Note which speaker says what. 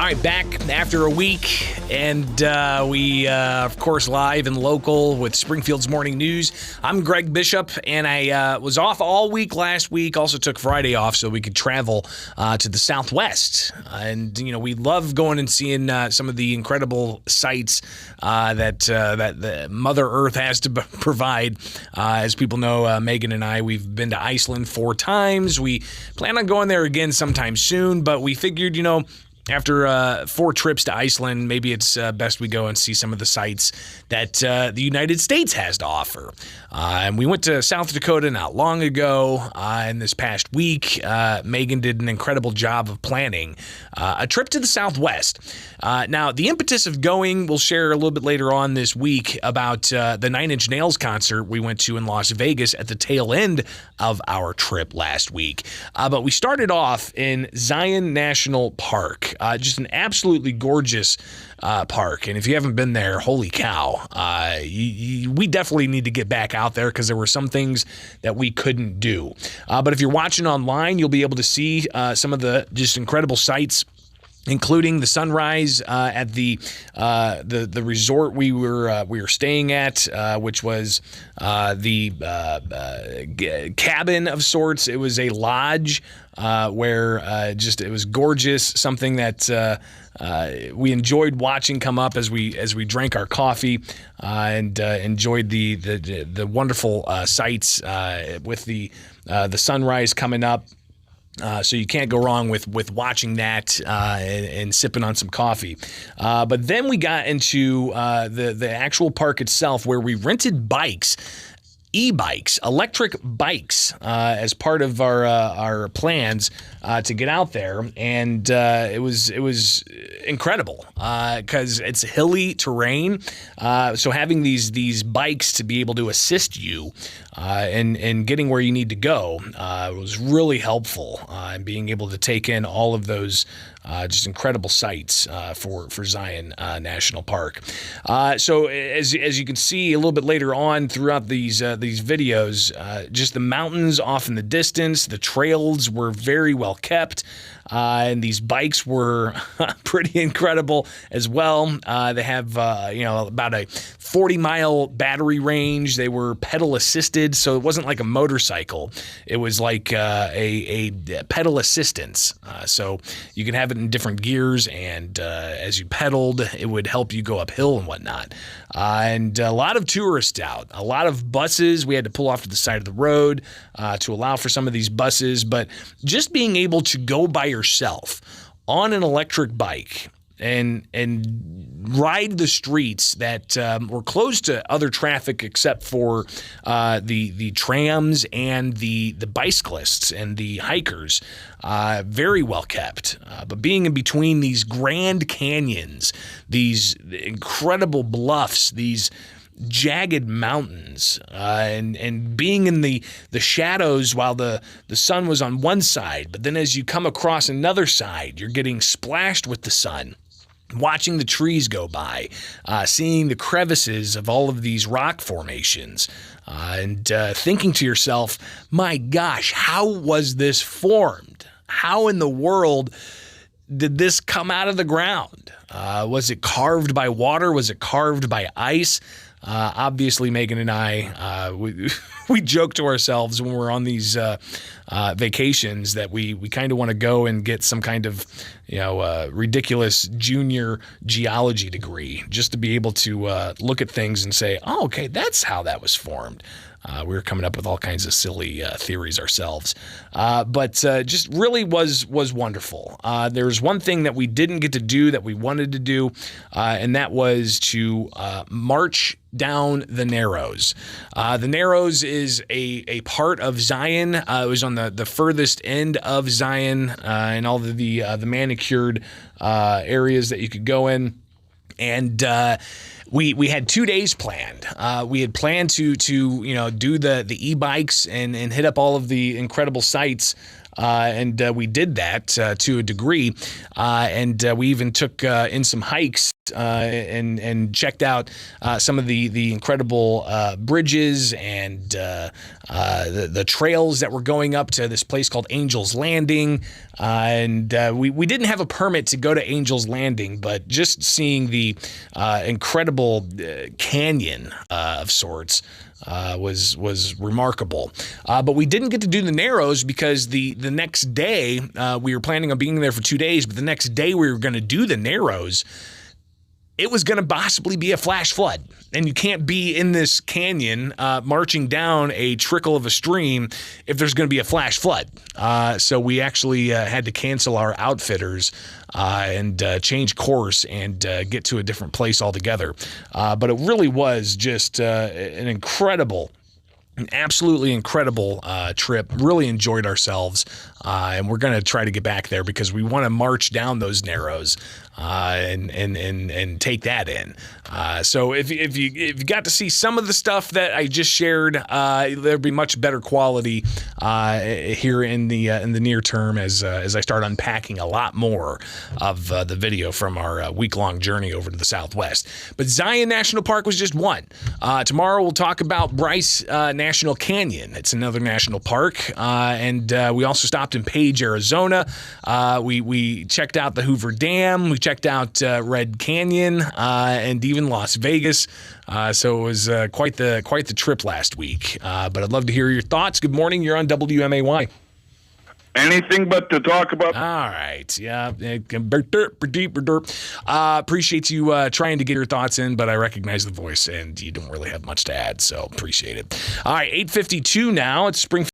Speaker 1: All right, back after a week, and we, of course, live and local with Springfield's Morning News. I'm Greg Bishop, and I was off all week last week. Also took Friday off so we could travel to the Southwest. And, you know, we love going and seeing some of the incredible sights that the Mother Earth has to provide. As people know, Meghan and I, we've been to Iceland 4 times. We plan on going there again sometime soon, but we figured, you know, after 4 trips to Iceland, maybe it's best we go and see some of the sights that the United States has to offer. And we went to South Dakota not long ago, and this past week, Meghan did an incredible job of planning a trip to the Southwest. Now, the impetus of going, we'll share a little bit later on this week about the 9 Inch Nails concert we went to in Las Vegas at the tail end of our trip last week. But we started off in Zion National Park. Just an absolutely gorgeous park. And if you haven't been there, holy cow, we definitely need to get back out there because there were some things that we couldn't do. But if you're watching online, you'll be able to see some of the just incredible sights, including the sunrise at the resort we were staying at, which was the cabin of sorts. It was a lodge where it was gorgeous. Something that we enjoyed watching come up as we drank our coffee and enjoyed the wonderful sights with the sunrise coming up. So you can't go wrong with watching that and sipping on some coffee. But then we got into the actual park itself, where we rented bikes, e-bikes, electric bikes, as part of our plans to get out there, and it was incredible because it's hilly terrain. So having these bikes to be able to assist you in getting where you need to go was really helpful in being able to take in all of those just incredible sights for Zion National Park. So as you can see a little bit later on throughout these videos, just the mountains off in the distance, the trails were very well kept. And these bikes were pretty incredible as well. They have, about a 40-mile battery range. They were pedal assisted, so it wasn't like a motorcycle. It was like a pedal assistance. So you can have it in different gears, and as you pedaled, it would help you go uphill and whatnot. And a lot of tourists out, a lot of buses. We had to pull off to the side of the road to allow for some of these buses. But just being able to go by yourself on an electric bike and ride the streets that were closed to other traffic except for the trams and the bicyclists and the hikers, very well kept. But being in between these grand canyons, these incredible bluffs, these jagged mountains, and being in the shadows while the sun was on one side, but then as you come across another side, you're getting splashed with the sun. Watching the trees go by, seeing the crevices of all of these rock formations, and thinking to yourself, my gosh, how was this formed? How in the world did this come out of the ground? Was it carved by water? Was it carved by ice? Obviously, Meghan and I, we joke to ourselves when we're on these vacations that we kind of want to go and get some kind of, ridiculous junior geology degree just to be able to look at things and say, oh, okay, that's how that was formed. We were coming up with all kinds of silly theories ourselves. But just really was wonderful. There's one thing that we didn't get to do that we wanted to do, and that was to march down the Narrows. The Narrows is a part of Zion. It was on the furthest end of Zion, and all the manicured areas that you could go in. And we had 2 days planned. We had planned to do the e-bikes and hit up all of the incredible sites. And we did that to a degree. And we even took in some hikes. and checked out some of the incredible bridges and the trails that were going up to this place called Angel's Landing. We didn't have a permit to go to Angel's Landing, but just seeing the incredible canyon of sorts was remarkable. But we didn't get to do the Narrows because the next day, we were planning on being there for 2 days, but the next day we were going to do the Narrows. It was going to possibly be a flash flood, and you can't be in this canyon marching down a trickle of a stream if there's going to be a flash flood. So we actually had to cancel our outfitters and change course and get to a different place altogether. But it really was just an absolutely incredible trip. Really enjoyed ourselves, and we're going to try to get back there because we want to march down those Narrows and take that in. So if you got to see some of the stuff that I just shared, there'll be much better quality here in the near term as I start unpacking a lot more of the video from our week-long journey over to the Southwest. But Zion National Park was just one. Tomorrow we'll talk about Bryce National Canyon. It's another national park, and we also stopped in Page, Arizona. We checked out the Hoover Dam. We checked out Red Canyon and even Las Vegas. So it was quite the trip last week. But I'd love to hear your thoughts. Good morning. You're on WMAY.
Speaker 2: Anything but to talk about.
Speaker 1: All right. Yeah. Appreciate you trying to get your thoughts in, but I recognize the voice and you don't really have much to add, so appreciate it. All right. 8:52 now. It's Springfield.